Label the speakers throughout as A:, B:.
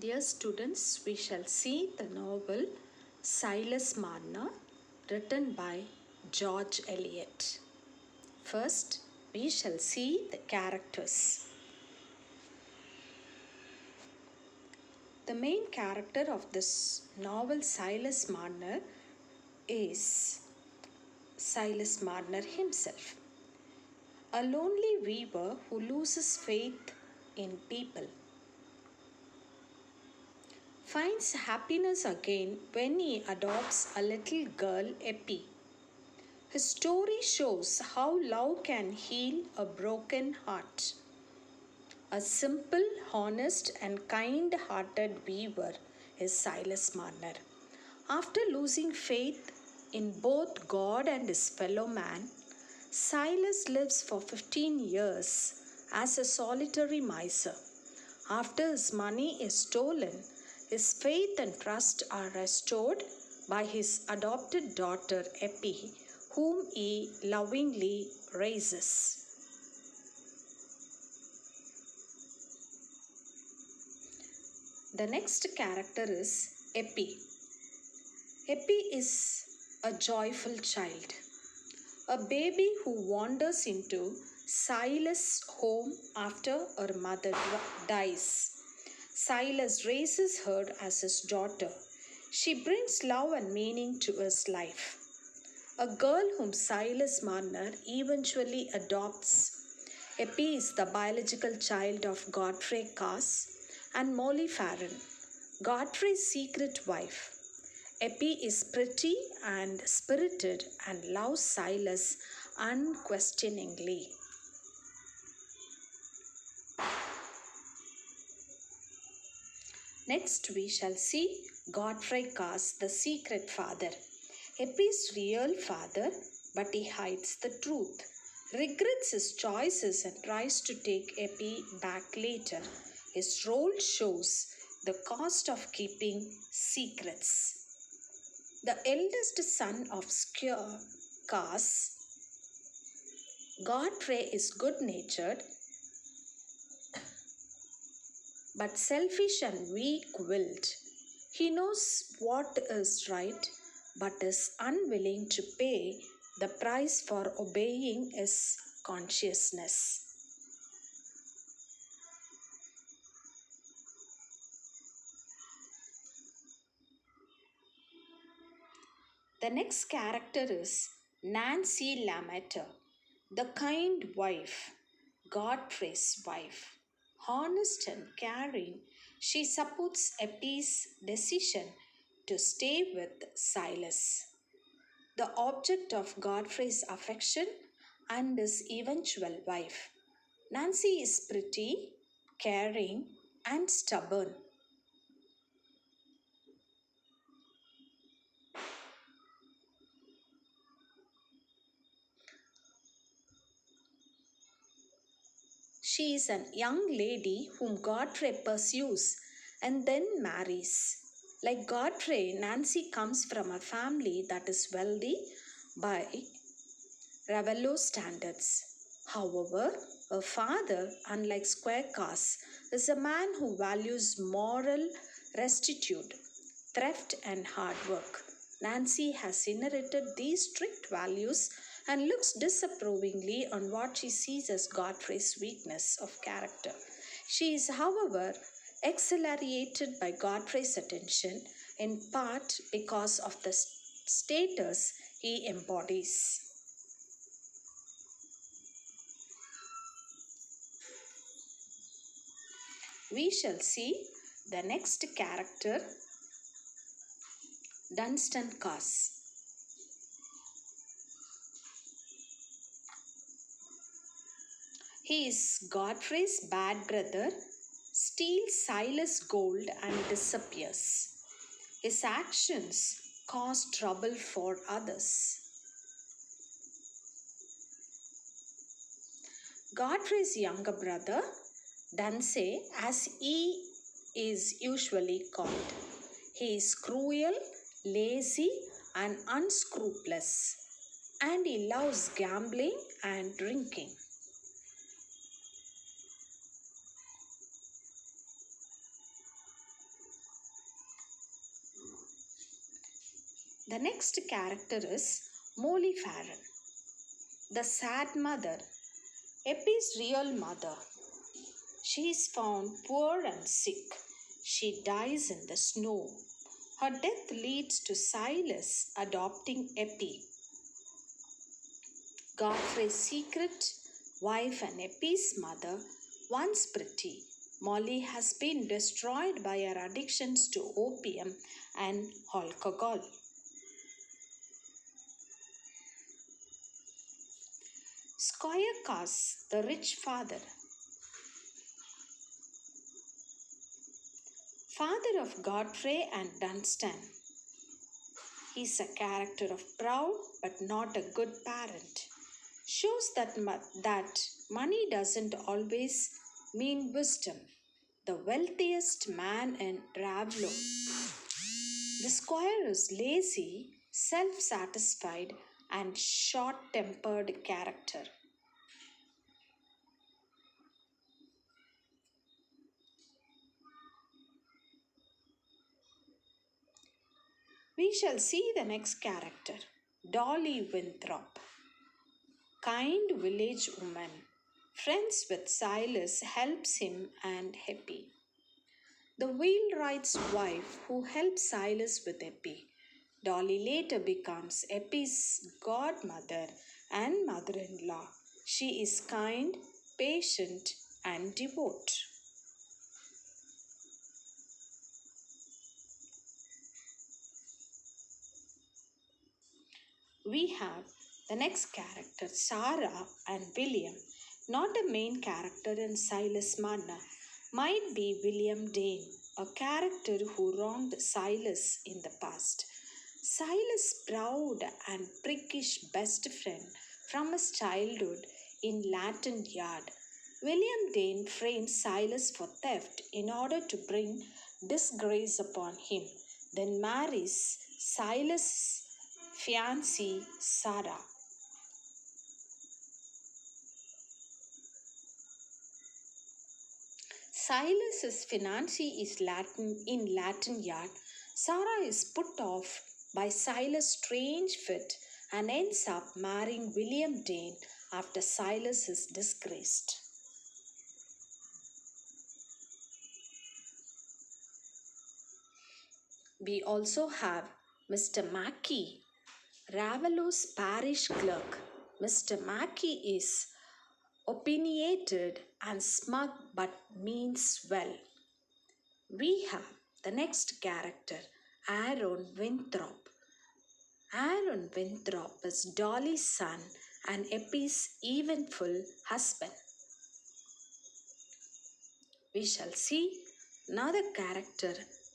A: Dear students, we shall see the novel Silas Marner, written by George Eliot. First, we shall see the characters. The main character of this novel, Silas Marner, is Silas Marner himself, a lonely weaver who loses faith in people. Finds happiness again when he adopts a little girl, Eppie. His story shows how love can heal a broken heart. A simple, honest, and kind hearted weaver is Silas Marner. After losing faith in both God and his fellow man, Silas lives for 15 years as a solitary miser. After his money is stolen, his faith and trust are restored by his adopted daughter Eppie, whom he lovingly raises. The next character is Eppie. Eppie is a joyful child, a baby who wanders into Silas' home after her mother dies. Silas raises her as his daughter. She brings love and meaning to his life. A girl whom Silas Marner eventually adopts. Eppie is the biological child of Godfrey Cass and Molly Farron, Godfrey's secret wife. Eppie is pretty and spirited and loves Silas unquestioningly. Next, we shall see Godfrey Cass, the secret father. Eppie's real father, but he hides the truth, regrets his choices, and tries to take Eppie back later. His role shows the cost of keeping secrets. The eldest son of Cass, Godfrey is good natured but selfish and weak willed. He knows what is right but is unwilling to pay the price for obeying his consciousness. The next character is Nancy Lametta, the kind wife, Godfrey's wife. Honest and caring, she supports Eppie's decision to stay with Silas, the object of Godfrey's affection and his eventual wife. Nancy is pretty, caring, and stubborn. She is a young lady whom Godfrey pursues and then marries. Like Godfrey, Nancy comes from a family that is wealthy by Ravello standards. However, her father, unlike Square Cass, is a man who values moral rectitude, thrift, and hard work. Nancy has inherited these strict values and looks disapprovingly on what she sees as Godfrey's weakness of character. She is, however, accelerated by Godfrey's attention, in part because of the status he embodies. We shall see the next character, Dunstan Cass. He is Godfrey's bad brother, steals Silas' gold and disappears. His actions cause trouble for others. Godfrey's younger brother, Dunsey, as he is usually called. He is cruel, lazy, and unscrupulous, and he loves gambling and drinking. The next character is Molly Farron, the sad mother, Eppie's real mother. She is found poor and sick. She dies in the snow. Her death leads to Silas adopting Eppie. Godfrey's secret wife and Eppie's mother, once pretty, Molly has been destroyed by her addictions to opium and alcohol. Squire Cass, the rich father, father of Godfrey and Dunstan. He is a character of proud but not a good parent. Shows that money doesn't always mean wisdom. The wealthiest man in Ravello. The squire is lazy, self-satisfied, and short-tempered character. We shall see the next character, Dolly Winthrop. Kind village woman, friends with Silas, helps him and Eppie. The wheelwright's wife who helps Silas with Eppie. Dolly later becomes Eppie's godmother and mother-in-law. She is kind, patient, and devout. We have the next character, Sarah and William. Not a main character in Silas Marner, might be William Dane, a character who wronged Silas in the past. Silas' proud and prickish best friend from his childhood in Latin Yard. William Dane frames Silas for theft in order to bring disgrace upon him, then marries Silas' fiancée Sarah. Silas's fiancée is Latin Yard. Sarah is put off by Silas' strange fit and ends up marrying William Dane after Silas is disgraced. We also have Mr. Mackey, Ravello's parish clerk. Mr. Mackey is opinionated and smug but means well. We have the next character, Aaron Winthrop. Aaron Winthrop is Dolly's son and Eppie's eventful husband. We shall see another character,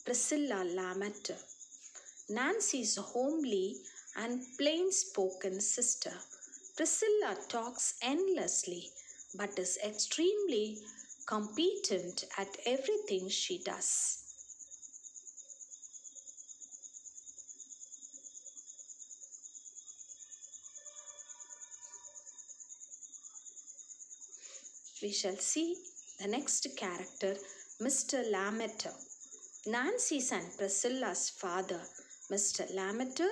A: Priscilla Lametta, Nancy's homely and plain-spoken sister. Priscilla talks endlessly but is extremely competent at everything she does. We shall see the next character, Mr. Lametta, Nancy's and Priscilla's father. Mr. Lametta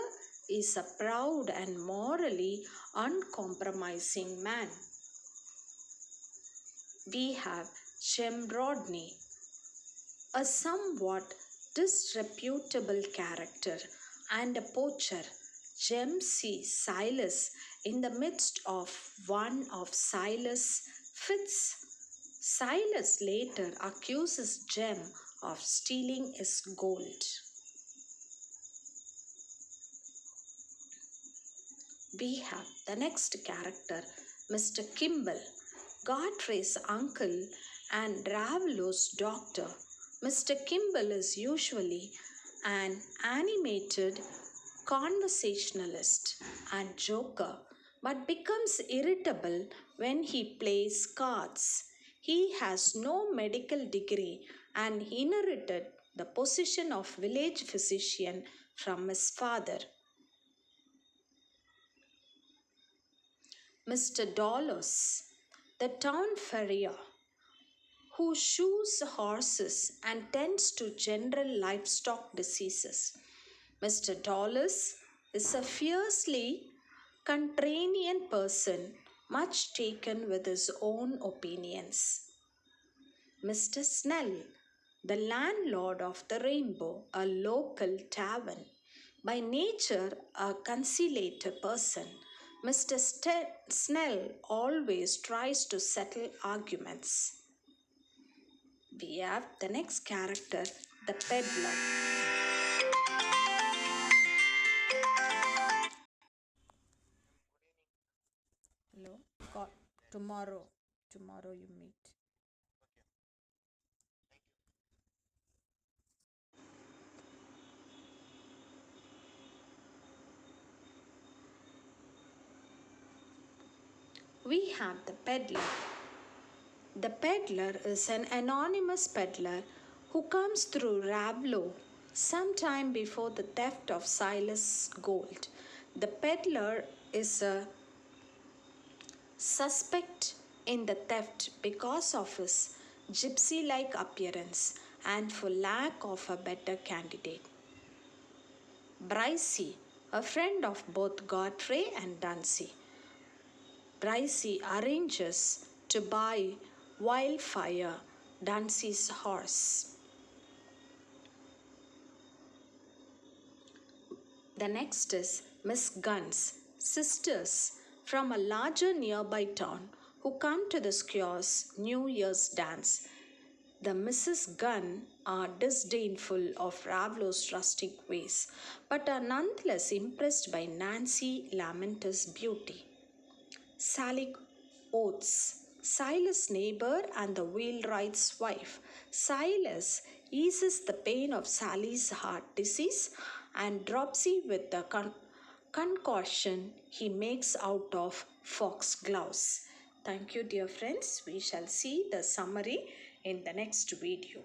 A: is a proud and morally uncompromising man. We have Jem Rodney, a somewhat disreputable character and a poacher. Jem sees Silas in the midst of one of Silas' fits. Silas later accuses Jem of stealing his gold. We have the next character, Mr. Kimball, Godfrey's uncle and Ravello's doctor. Mr. Kimball is usually an animated conversationalist and joker, but becomes irritable when he plays cards. He has no medical degree and inherited the position of village physician from his father. Mr. Dollos, the town farrier, who shoes horses and tends to general livestock diseases. Mr. Dollos is a fiercely contrarian person, much taken with his own opinions. Mr. Snell, the landlord of the Rainbow, a local tavern, by nature a conciliator person, Mr. Snell always tries to settle arguments. We have the next character, the peddler. Hello, call tomorrow. Tomorrow you meet. We have the peddler. The peddler is an anonymous peddler who comes through Ravlo sometime before the theft of Silas' gold. The peddler is a suspect in the theft because of his gypsy like appearance and for lack of a better candidate. Brycey, a friend of both Godfrey and Dancy. Brycey arranges to buy Wildfire, Dancy's horse. The next is Miss Gunn's sisters from a larger nearby town who come to the Squaw's New Year's dance. The Mrs. Gunn are disdainful of Ravlo's rustic ways, but are nonetheless impressed by Nancy Lamenter's beauty. Sally Oates, Silas' neighbor and the wheelwright's wife. Silas eases the pain of Sally's heart disease and dropsy with the concoction he makes out of foxgloves. Thank you, dear friends. We shall see the summary in the next video.